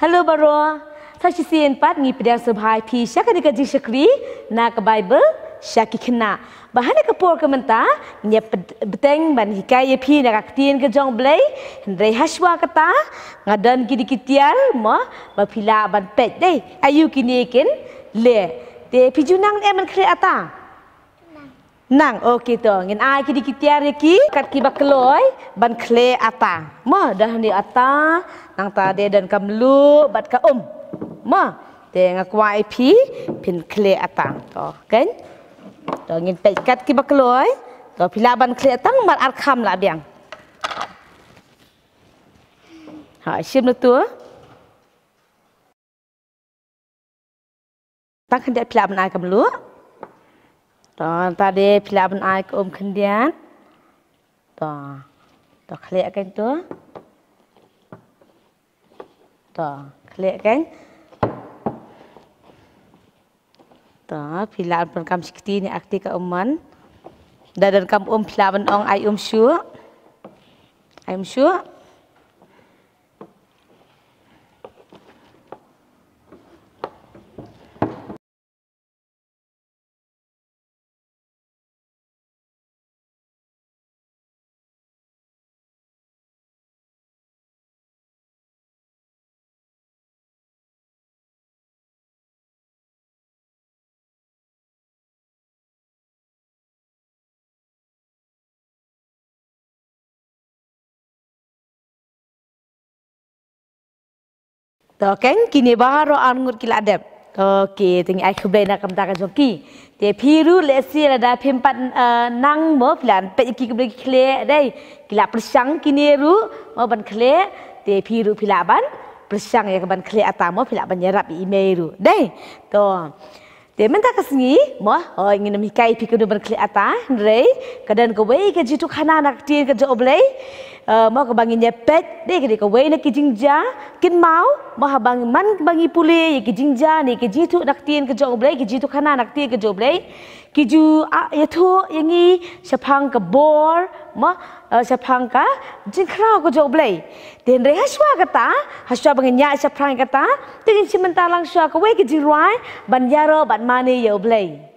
Halo baro, saya sien pat ngi pedang sebhai pi syaka ni kaji syakri na ke Bible syaki kena. Bahana ke por ke menta nya beteng ban hikaya pi na kaktien ke jong blai hendrai haswa kata ngadan kidi kitial mo ba pila ban pet dei ayu kini ken le te pijunang man kre ata nang okey to ngin ai kidi kitiar ki kat ki bakloi ban kle ata mo dah ni ata nang ta de dan kamlu bat ka ma te ngakwai pi pin kle atang to kan to ngin pe kat ki bakloi to pilaban kle atang mat ar kham la biang ha sim na tu tak hendak pilaban ai kamlu to ta de pilaban ai ko khendian to kle kan to kle kan pilaban pun kam sikti ni akti ka umman dan kam pilaban ong ai syu to kan kini baro angut kila adep okey tingi ai khubai nak kam ta ka joki te phiru le si ada phimpat nang mo plan pe ki kble khle dai kila persang kini ru mo ban khle te phiru philaban persang ya ban khle atamo philaban nyarap email ru dai to te menta kasngi mo ingin mikai phikunu ban khle ata rei kadan ko wei ke jitu khana nak ti ke jo blai mau ke bangi nyepet deh ke ko wei nak kijingja kin mau mau bang man bangi pule ke jingja ni ke jitu nak tien ke jo blai ke jitu khana nak ti ke jo blai kiju ya thu yangi sapang ke bor mo sapang ka jingkrau ke jo blai den re haswa kata haswa bangi nya sapang kata tin simenta langsua ke wei ke jirwai ban yaro ban mane yo blai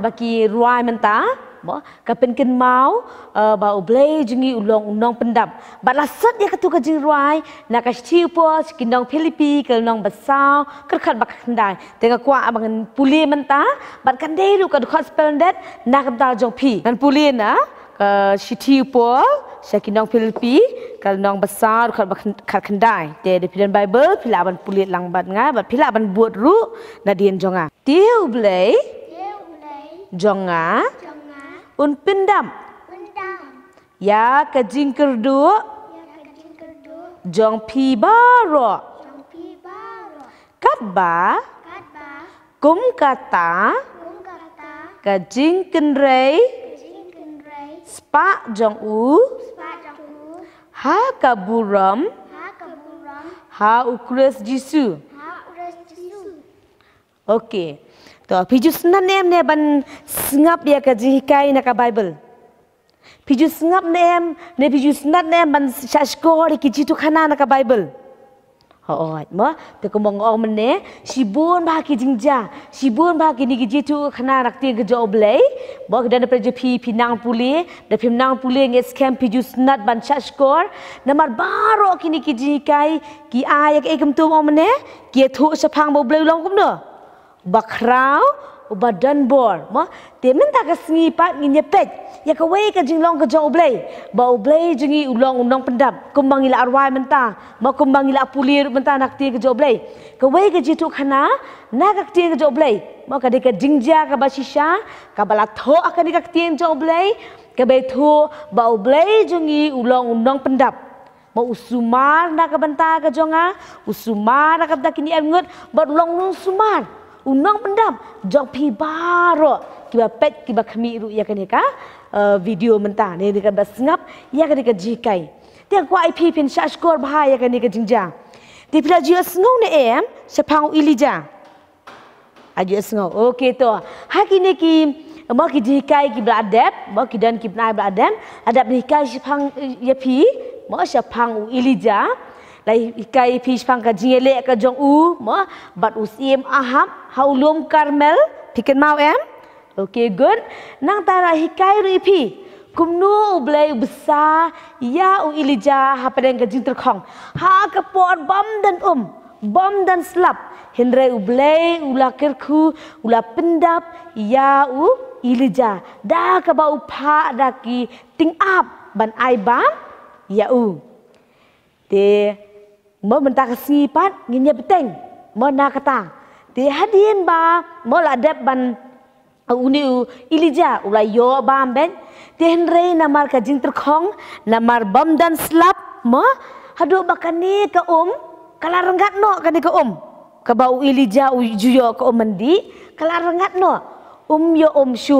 baki ruai menta mo ka pen ken mau ba oblei jungi ulong unong pendam ba lasat ya katu ka jing ruai na ka chiu po kinong Philippi ke nong basau kerkat bak kendai tengah kwa abangan puli menta bat kan dei ka hospital det na ka ta jong pi nan puli na ka chiu po kinong Philippi ke nong basau kerkat kendai de pidan Bible pila ban puli lang bat nga bat pila ban buat ru na dien jonga tiu blei jonga un pendam ya ka jing kerdu jong pi baro kat ba kum kata ka jing kenrei spa jong u ha ka buram ha ukres jisu okey to piju sunan nem ne ban ngap dia ka jikai na ka Bible piju ngap nem ne piju sunan nem ban shashkor ki jitu khana na ka Bible oi ma te ko mong ong mene sibun ba ki jingja sibun ba ki ni ki jitu khana rak ti ke joblei bo ke dan pre pi pinang puli da pinang puli nge scam piju sunat ban shashkor namar baro ki ni ki jikai ki ayak e kem tu ong mene ki thu sapang bo blei long kum no bakrau badan bor mo temen ta ka sngi pat ngi nyepet ya ka wei ka jinglong ka jong oblei ba oblei jingi ulong unong pendam kumbang ila arwai menta ma kumbang ila pulir menta nak ti ka joblei ka wei ka jitu khana na ka ti ka joblei mo ka de ka jingja ka ba shisha ka bala tho akan ka ti joblei ka be tho ba oblei jingi ulong unong pendam mo usumar na ka banta ka jonga usumar na ka da kini ngut ba ulong nung sumar unong pendam jong pi baro kiba pet kiba khami ru ya kane ka video menta ne ka bas ngap ya kane ka jikai te kwa ip pin shashkor bha ya kane ka jingja ti pila jios ngau ne em sepang ilija ajios ngau okey to hakine ki mo ki jikai ki bladep mo ki dan ki bnai bladem adap jikai sepang ya pi mo sepang ilija lai ikai pi sepang ka jingele ka jong u mo bat usim aham haulum karmel piken mau em okay good nang tara hikai ru ipi kumnu blai besar ya u ilija ha padeng ka jing terkhong ha ka pot bom dan slap henre u blai ula kerku ula pendap ya u ilija da ka ba upha da ki ting up ban ai bam ya u te mo menta ka sipat nginya beteng mo na kata te hadien ba mo la dep ban uni ilija ula yo bam ben te henre namar ka jing terkhong namar bom dan slap mo hado bakani ka kala rengat no kani ka ka bau ilija u juyo ka mandi kala rengat no yo shu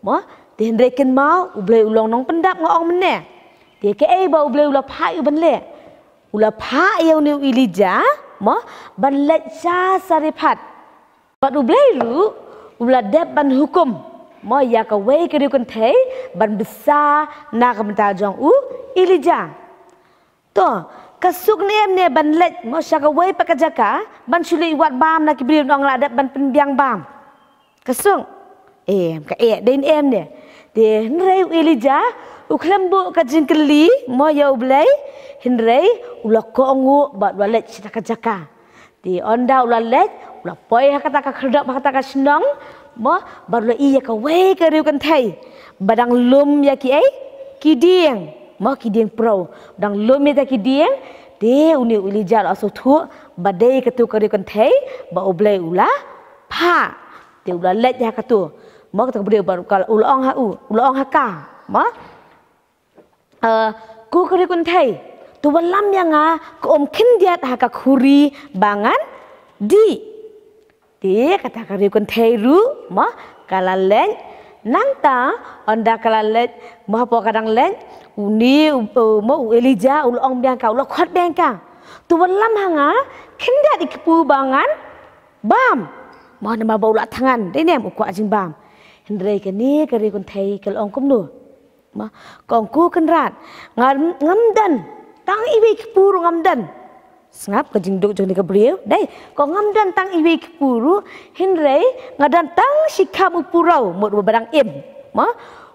mo te henre ken mau u blai ulong nong pendap ngong mene te ke ba u blai ula pha u ban le ula pha ya uni ilija mo ban let cha saripat bat u blai lu ula dep ban hukum mo ya ka wei ka riu kan thei ban besar na ka menta jong u ilija to kasuk nem ne ban let mo sha ka wei pakajaka ban suli wat bam na ki briu nong la dep ban penbiang bam kasung em ka den em ne de nrei ilija u klembu ka jingkeli mo ya u blai hinrei ula ko ngu bat walet cita kajaka di onda ula let ula poi kata ka kherdap kata ka senang mo baru iya ka wei ka riu kan thai badang lum ya ki ai kidieng mo kidieng pro dang lum ya ki dieng de uni ulija aso thu badai ka tu ka riu kan thai ba oblai ula pha de ula let ya ka tu mo ka brio baru kal ulong ha ulong ha ka mo ku ka riu kan thai tu walam yang ko kindiat ha ka khuri bangan di kata ka riu kan thai ru mo kala len nang ta onda kala let mo po kadang len uni mo elija ulong biang ka ulok khot biang ka tu walam hanga kindiat ikpu bangan bam mo na ma bau la thangan de nem ko ajing bam hendrei ka ni ka riu kan thai ka long kum nu ma kong ku kan rat ngam dan tang iwi kpuru ngamdan ngap ka jingduk jong ni ka brio dai ko ngamdan tang iwi kpuru hinrei ngadan tang sikam upurau mod barang im ma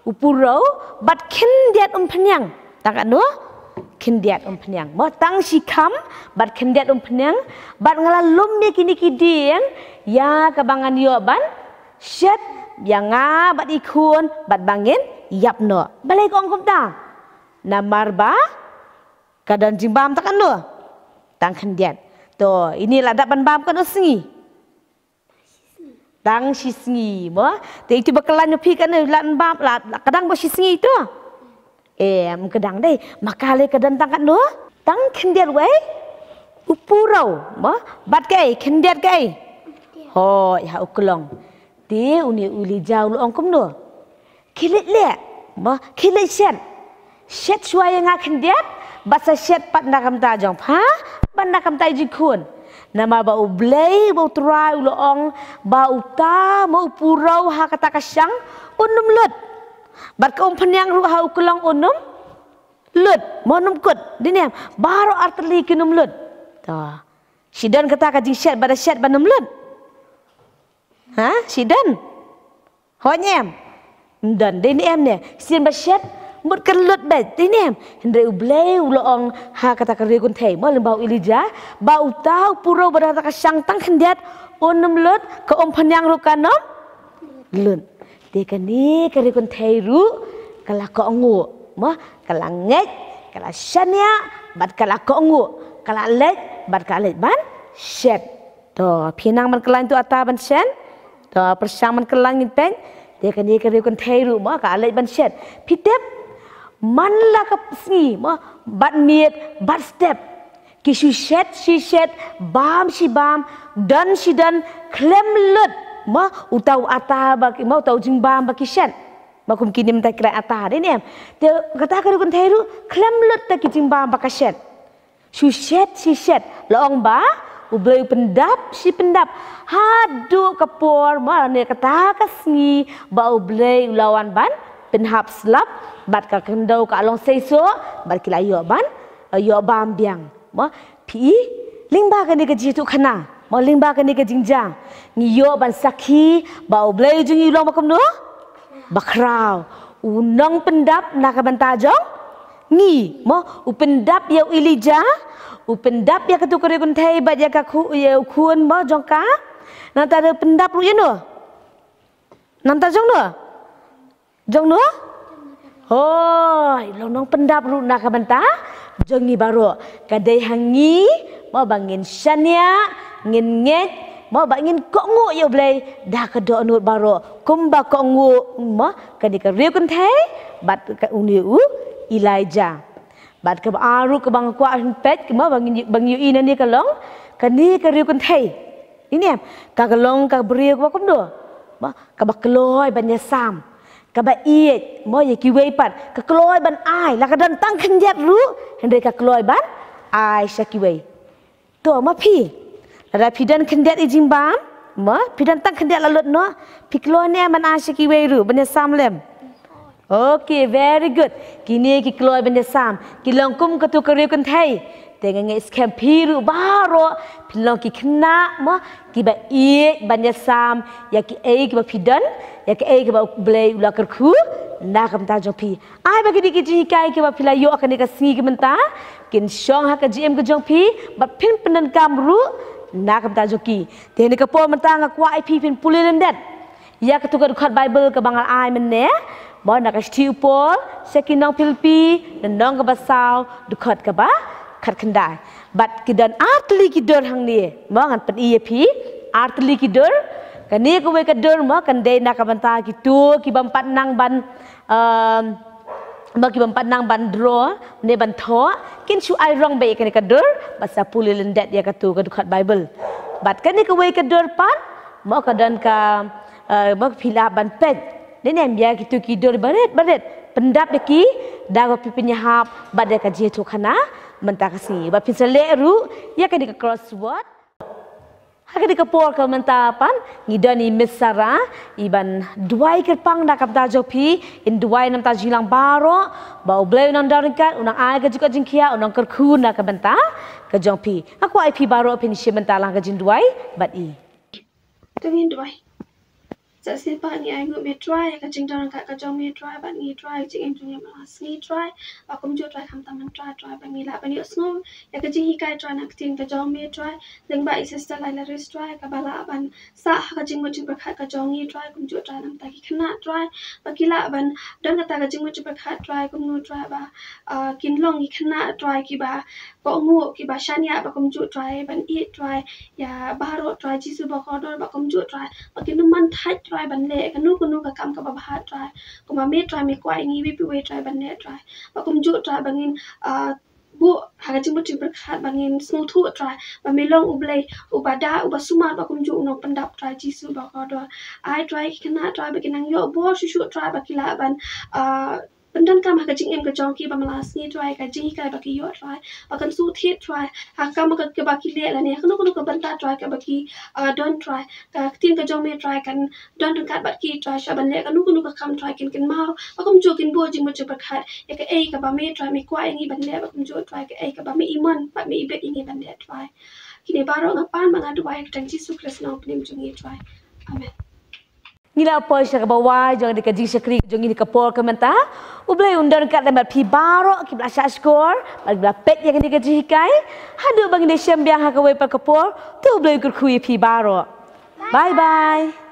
upurau bat kindiat penyang tangkat no kindiat penyang mo tang sikam bat kindiat penyang bat ngalalum ni kini kidien ya kabangan yo ban shet yang bat ikun bat bangin yap no balai ko angkum ta namar ba kadan jimbam takan no tang kindiat to ini ladak ban bam kan sengi tang si sengi mo te itu bakalan nyopi kan lan bam kadang bo si sengi tu kadang deh makale kadang tangkat no tang kindiat we upurau mo bat kai kindiat kai ho ya ukulong ti uni uli jau lu ongkum no kilit le mo kilit shet suai nga kindiat basa shet pat nakam ta jong ha ban nakam ta jikun nama ba ublei ba utrai uloong ba uta mo upurau ha kata kasyang unum lut bat ka penyang ru ha ukulong unum lut mo num kut diniam baro arteli kinum lut ta sidan kata ka jing shet bada shet banum lut ha sidan honyem dan diniam ne sin ba shet mut kan lut bet diniam hendre ublei uloong ha kata ka regun thei mo lembau ilija ba utau puro bada ka syang tang khendiat unum lut ka penyang ru kanom lut dekani kari kun thairu kala ko ngu mo kala ngek kala shania bat kala ko ngu kala lek bat kala ban shet to pinang man kelan tu ata ban shen to persang man kelan ngin pen dekani kari kun thairu mo ka lek ban shet pitep man la ka sngi mo bat miet bat step kishu shet shi shet bam shi bam dan shi dan klem lut ma utau ata baki mau tau jimbam baki shen makum kini mentai kira ata ni em te kata kan kun thairu klem lut ta ki jimbam baka shen shu shet si shet loong ba ublei pendap si pendap hadu kapor ma ne kata kasngi ba ublei lawan ban penhap slap bat ka kendau ka long seiso bat kilayo ban yo bam biang ma pi lingba kan ni ke jitu khana mo lingba kan ni ke jingjang ngiyo ban sakhi bau blei jung ilong makum no bakrau unang pendap nak banta jong ngi mo upendap ya ilija upendap ya ketu kore kun thai ba ya ka khu ya khun mo jong ka nanta de pendap ru ye no nanta jong no hoi long pendap ru nak banta jong ni baro kadai hangi mo bangin shania ngin ngek mo ba ngin ko ngu yo blei da ka do nut baro kumba ko ngu mo kani ka riu kun thai bat ka uni u Elijah bat ka aru ka bang kwa pet mo bang yu ina ni ka long kani ka riu kun thai ini em ka long ka brio ko kum do mo ka ba kloi ban ya sam ka ba iet mo ye ki wei pat ka kloi ban ai la ka dan tang khin yat ru hende ka kloi ban ai sha ki wei to ma phi ada pidan kendiat ijimbam, ma pidan tang kendiat lalut no, piklo ni man asyiki weru benda samlem. Okay, very good. Kini kiklo benda sam, kilongkum ketu keriu kentai, dengan ngai scam piru baro, pilong kikna ma, kiba iek benda sam, ya ki kiba pidan, ya ki kiba blay ulah kerku, nak kamta jopi. Ai bagi dikit hikai kiba pilayo akan dikasih kimenta, kin shong hak GM ke jongpi, bat pin penan kamru. Nak kamta joki tehni ka po menta nga kwa ip pin pulilendet ya ketuka dukat bible ke bangal ai menne mo nak stiu pol sekinong pilpi nong ka basau dukat ka ba khat khandai bat kidan artli kidor hang ni mo ngan pen ip artli kidor kani ko we ka dor mo kan dei nak banta kitu ki bampat nang ban bagi bampat nang bandro ne bantho kin chu ai rong be kan ka dor basa pulilendet ya katu ka dukat bible bat kan ni ka we ka dor pan mo ka dan ka mo phila ban pet ne nem ya kitu ki dor baret pendap ki da ko pipinya hap bat ka je tu khana menta kasi ba pisale ru ya ka di ka crossword hak di ka por ka menta pan ngidani misara iban duai kerpang da kapta jopi in duai nam ta jilang baro bau bleu nan darinkat unang ai ka juga jingkia unang kerku na ka benta ka jopi aku ai pi baro pin shi menta lang ka jin duai bat i Tengin duai. จะเสียปะนี่ไอ้งูเมตรายก็จริงจังก็จงเมตรายบัดนี้ตรายจริงเอ็มจงยังมาสนีตรายบักกุมจุดตรายคำตามันตรายบัดนี้ละบัดนี้สโนอยากก็จริงฮิกายตรายนักทีมก็จงเมตรายเล็งบ่ายสิสเตอร์ไลลาริสตรายก็บาลาบันสะก็จริงมันจริงประคัดก็จงเมตรายกุมจุดตรายน้ำตากิขนาดตรายบักกี้ละบันเดินก็ตาก็จริงมันจริงประคัดตรายกุมนูตรายบ่ากินลงกิขนาดตรายกี่บ่าก็งูกี่บ่าชันยาบักกุมจุดตรายบันอีตรายอย่าบาโรตรายจิสุบักอดบักกุมจุดตรายบักกินน้ำมันทัดตรายบันเละกันนู่นกับกำกับบาตรายก็มาเมตรายไม่กว่าอย่างนี้วิปเวตรายบันเละตรายบักกุมจุดตรายบางอินบุหากจิมบุจิประคาดบางอินสมูทูตรายบางไม่ลงอุบเลยอุบดาอุบสุมาบักกุมจุนกปันดับตรายจิสุบักอดไอตรายขนาดตรายบักินังโยบัวชุตรายบักิลาบันบันดันกรรมหากจิงเอ็มกระจองกีบามาลาสนีตรายกับจิงกายบักิโยตรายบักันสู้ทิตรายหากกรรมกับบักิเละแล้วเนี่ยขนุกับบันตาตรายกับบักีดอนตรายกับทีมกระจองเมตรายกันดอนถึงการบักีตรายชาบันเละกันนุกับคำตรายกินเมาบักกุมจูกินบัวจิงมันจะประคัดอยากเอกับบาเมตรายไม่กว่าอย่างนี้บันเละบักกุมจูตรายกับเอกับบาไม่อีมันบัไม่อีเบ็ดอย่างนี้บันเละตรายกินในบารองปานบางอันด้วยจังจิสุคริสต์น้องพิมจุงยีตรายอาเมนNgila apa syak bawai jangan dikaji syakri jangan dikapor komentar. Ublay undang kat dalam pi barok ki belasyak skor, bagi belapet yang dikaji hikai. Hadu bagi dia syambiang hakawe pa kapor, tu ublay kurkui pi barok. Bye bye.